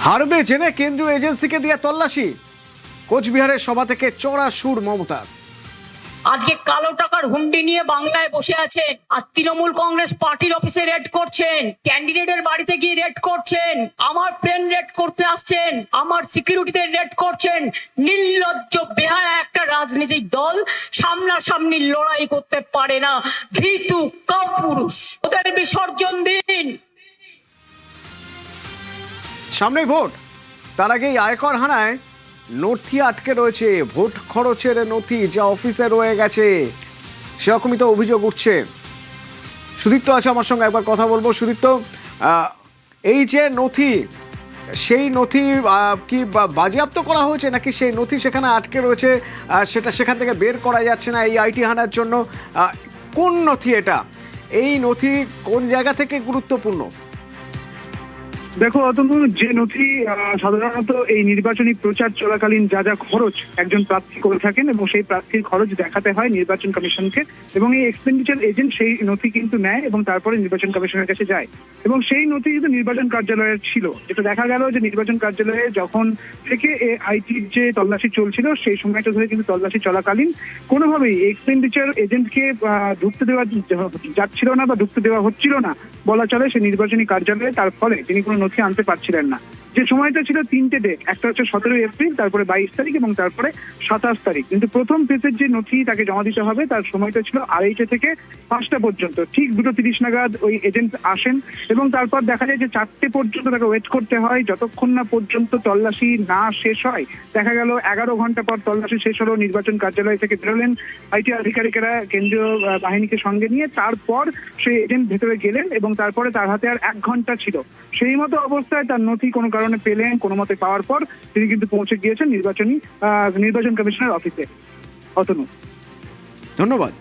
হারবে জেনে কেন্দ্রীয় এজেন্সিকে দিয়ে তল্লাশি। কোচবিহারের সভা থেকে চড়া সুর মমতার। আজকে কালো টাকার হুন্ডি নিয়ে বাংলায় বসে আছেন আর তৃণমূল কংগ্রেস পার্টির অফিসে রেড করছেন, ক্যান্ডিডেটের বাড়িতে গিয়ে রেড করছেন, আমার প্লেন রেড করতে আসছেন, আমার সিকিউরিটিতে রেড করছেন। নির্লজ্জ বেহায়া একটা রাজনৈতিক দল সামনাসামনি লড়াই করতে পারে না, ভীতু কাপুরুষ। ওদের বিসর্জন দিন। সামনে ভোট, তার আগেই আয়কর হানায় নথি আটকে রয়েছে। ভোট খরচের নথি যা অফিসে রয়ে গেছে, সেরকমই তো অভিযোগ উঠছে। সুদীপ্ত আছে আমার সঙ্গে, একবার কথা বলবো। সুদীপ্ত, এই যে নথি, সেই নথি কি বাজেয়াপ্ত করা হয়েছে নাকি সেই নথি সেখানে আটকে রয়েছে, সেটা সেখান থেকে বের করা যাচ্ছে না এই আইটি হানার জন্য? কোন নথি এটা? এই নথি কোন জায়গা থেকে গুরুত্বপূর্ণ? দেখো অতনু, যে নথি সাধারণত এই নির্বাচনী প্রচার চলাকালীন যা যা খরচ একজন প্রার্থী করে থাকেন এবং সেই প্রার্থীর খরচ দেখাতে হয় নির্বাচন কমিশনকে, এবং এই এক্সপেন্ডিচার এজেন্ট সেই নথি কিন্তু নেয় এবং তারপরে নির্বাচন কমিশনের কাছে যায়। এবং সেই নথি কিন্তু নির্বাচন কার্যালয়ের ছিল, যেটা দেখা গেল যে নির্বাচন কার্যালয়ে যখন থেকে আইটির যে তল্লাশি চলছিল সেই সময়টা ধরে কিন্তু তল্লাশি চলাকালীন কোনোভাবেই এক্সপেন্ডিচার এজেন্টকে ঢুকতে দেওয়া যাচ্ছিল না বা ঢুকতে দেওয়া হচ্ছিল না বলা চলে সেই নির্বাচনী কার্যালয়ে। তার ফলে তিনি কোনো নথি আনতে পারছিলেন না। যে সময়টা ছিল তিনটে ডেট, একটা হচ্ছে 17 এপ্রিল, তারপরে 22 তারিখ এবং তারপরে 27 তারিখ। কিন্তু প্রথম ফেজের যে নথি তাকে জমা দিতে হবে তার সময়টা ছিল 2:30 থেকে 5টা পর্যন্ত। ঠিক 2:30 নাগাদ ওই এজেন্ট আসেন এবং তারপর দেখা যায় যে 4টে পর্যন্ত তাকে ওয়েট করতে হয়, যতক্ষণ না পর্যন্ত তল্লাশি না শেষ হয়। দেখা গেল 11 ঘন্টা পর তল্লাশি শেষ হলো, নির্বাচন কার্যালয় থেকে বেরোলেন আইটি আধিকারিকেরা কেন্দ্রীয় বাহিনীকে সঙ্গে নিয়ে। তারপর সেই এজেন্ট ভেতরে গেলেন এবং তারপরে তার হাতে আর 1 ঘন্টা ছিল। সেই মতো অবস্থায় তার নথি কোনো কারণে পেলেন, কোনো মতে পাওয়ার পর তিনি কিন্তু পৌঁছে গিয়েছেন নির্বাচন কমিশনের অফিসে। অতনু, ধন্যবাদ।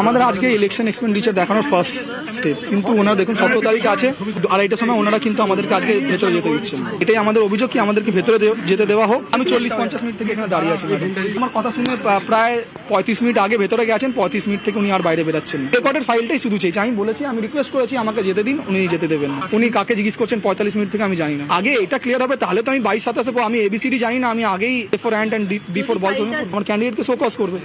আমাদের আজকে ইলেকশন এক্সপেন্ডিচার দেখানোর ফার্স্ট স্টেপ, কিন্তু ওনারা দেখুন 17 তারিখ আছে, 2:30টার সময় ওনারা কিন্তু আমাদেরকে আজকে ভেতরে যেতে দিচ্ছেন। এটাই আমাদের অভিযোগ কি আমাদেরকে ভেতরে যেতে দেওয়া হোক। আমি 40-50 মিনিট থেকে এখানে দাঁড়িয়ে আছি। আমার কথা শুনে প্রায় 35 মিনিট আগে ভেতরে গেছেন, 35 মিনিট থেকে উনি আর বাইরে বেরাচ্ছেন। রেকর্ডের ফাইলটাই শুধু চাইছি। আমি বলেছি, আমি রিকোয়েস্ট করেছি আমাকে যেতে দিন, উনি যেতে দেবেন না। উনি কাকে জিজ্ঞেস করছেন 45 মিনিট থেকে আমি জানি না। আগে এটা ক্লিয়ার হবে, তাহলে তো আমি 22-27 আমি এবিসিডি জানি না, আমি আগেই A for and B for ball আমার ক্যান্ডিডেটকে শোকজ করবে।